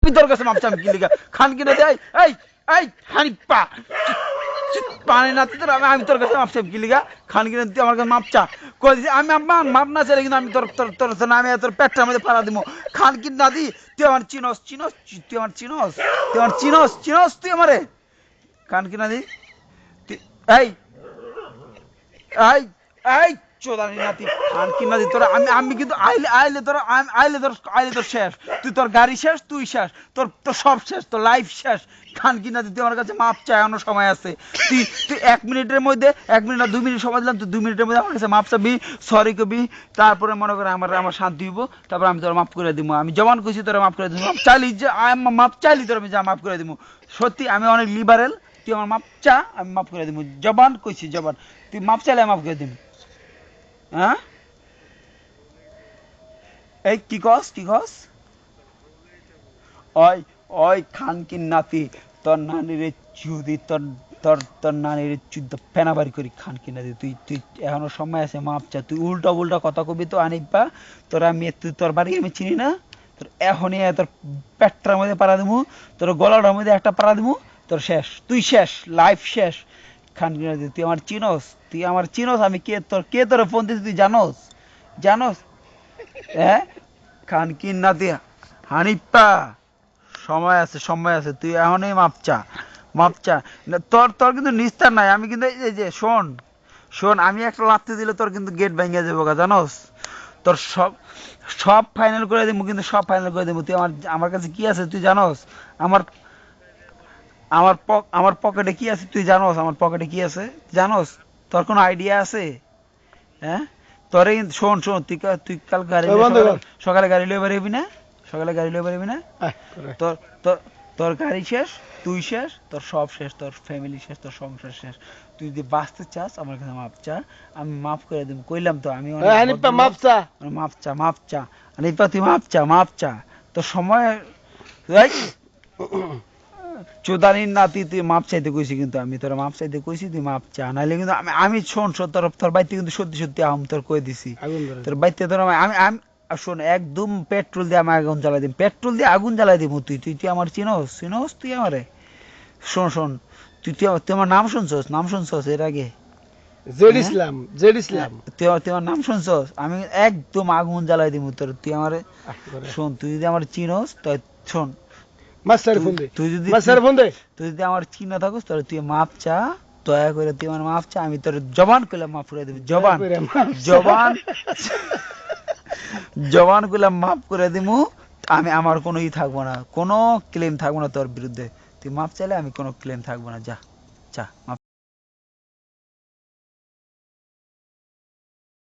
আমি তোর কাছে মাপ চাম কি লিগা খান কিনা দে এই এই হানিপা পানি না তোর আমি তোর কাছে মাপ চাম কি লিগা খান কিনা তুই আমার কাছে মাপ চা কই দিছি আমি মাপ না চাইলে কিন্তু আমি তোর তোর তোর নামে তোর পেটটার মধ্যে ফাড়া দিমু খান কিনা না দি তুই আমার চিনস চিনস তুই আমার চিনস তুই আমার চিনস চিনস তুই আমারে খান কিনা দি এই এই এই চোদানি নাতি খান কিনা দি তোরা আমি কিন্তু আইলে তোর শেষ তুই তোর গাড়ি শেষ তুই শেষ তোর তোর সব শেষ তোর লাইফ শেষ খান কিনা দি তুই আমার কাছে মাপ চাই এখনো সময় আছে তুই তুই 1 মিনিটের মধ্যে 1 মিনিট না 2 মিনিট সময় দিলাম তুই 2 মিনিটের মধ্যে আমার কাছে মাপ চাবি সরি কবি তারপরে মনে করে আমার শান্তি হইব তারপর আমি তোর মাফ করে দিব আমি জবান কইছি তোরা মাফ করে দিব মাপ চাইলি যে মাপ চাইলি তোর আমি যা মাফ করে দিব সত্যি আমি অনেক লিবারেল তুই আমার মাপ চা আমি মাফ করে দিব জবান কইছি জবান তুই মাপ চাইলে মাফ করে দিব হ্যাঁ এই কি কস ওই ওই খান কি নাতি তোর নানির চুদি তোর তোর তোর নানির চুদ ফেনাবারি করি খান কি নাতি তুই তুই এখনো সময় আছে মাপ চা তুই উল্টা উল্টা কথা কবি তো আনিবা তোর আমি তুই তোর বাড়ি আমি চিনি না তোর এখনই তোর পেটটার মধ্যে পাড়া দিমু তোর গলাটার মধ্যে একটা পাড়া দিমু তোর শেষ তুই শেষ লাইফ শেষ খান কি নাতি তুই আমার চিনস আমি কে তোর ফোন দিছি তুই জানোস হ্যাঁ খান কি নাতি হানিপা সময় আছে তুই এখনই মাপ চা তোর তোর কিন্তু নিস্তার নাই আমি কিন্তু এই যে শোন আমি একটা লাথি দিলে তোর কিন্তু গেট ভেঙে যাবো জানোস তোর সব ফাইনাল করে দেবো কিন্তু সব ফাইনাল করে দেবো তুই আমার কাছে কি আছে তুই জানোস আমার আমার পকেটে কি আছে তুই জানোস আমার পকেটে কি আছে জানোস তোর কোনো আইডিয়া আছে হ্যাঁ তোরে শোন তুই কাল সকালে গাড়ি লয়ে বেরোবি না তোর তোর তোর গাড়ি শেষ তুই শেষ তোর সব শেষ তোর ফ্যামিলি শেষ তোর সংসার শেষ তুই যদি বাঁচতে চাস আমার কাছে মাপ চা আমি মাফ করে দেব কইলাম তো আমি মাপ চা হানিফা তুই মাপ চা তোর সময় চোদানির নাতি তুই মাপ চাইতে কইছি কিন্তু আমি তোর মাপ চাইতে কইছি তুই মাপ চা নাইলে কিন্তু আমি শোন তোর বাইতে কিন্তু সত্যি তোর কই দিছি তোর বাইতে তোর আমি শোন একদম পেট্রোল দিয়ে আমি আগুন জ্বালাই দিব তুই আমার চিনস তুই আমারে শোন তুই আমার নাম শুনছস এর আগে জেড ইসলাম তুই আমার নাম শুনছস আমি একদম আগুন জ্বালাই দিব তোর তুই আমারে শোন তুই যদি আমার চিনস তাই শোন তুই যদি আমার চিনা থাকস তাহলে তুই মাপ চা দয়া করে তুই আমার মাপ চা আমি তোর জবান কইলাম মাফ করে দেব জবান কইলাম মাফ করে দিমু আমি আমার কোনো থাকবো না কোনো ক্লেম থাকবো না তোর বিরুদ্ধে তুই মাপ চাইলে আমি কোনো ক্লেম থাকবো না যা মাপ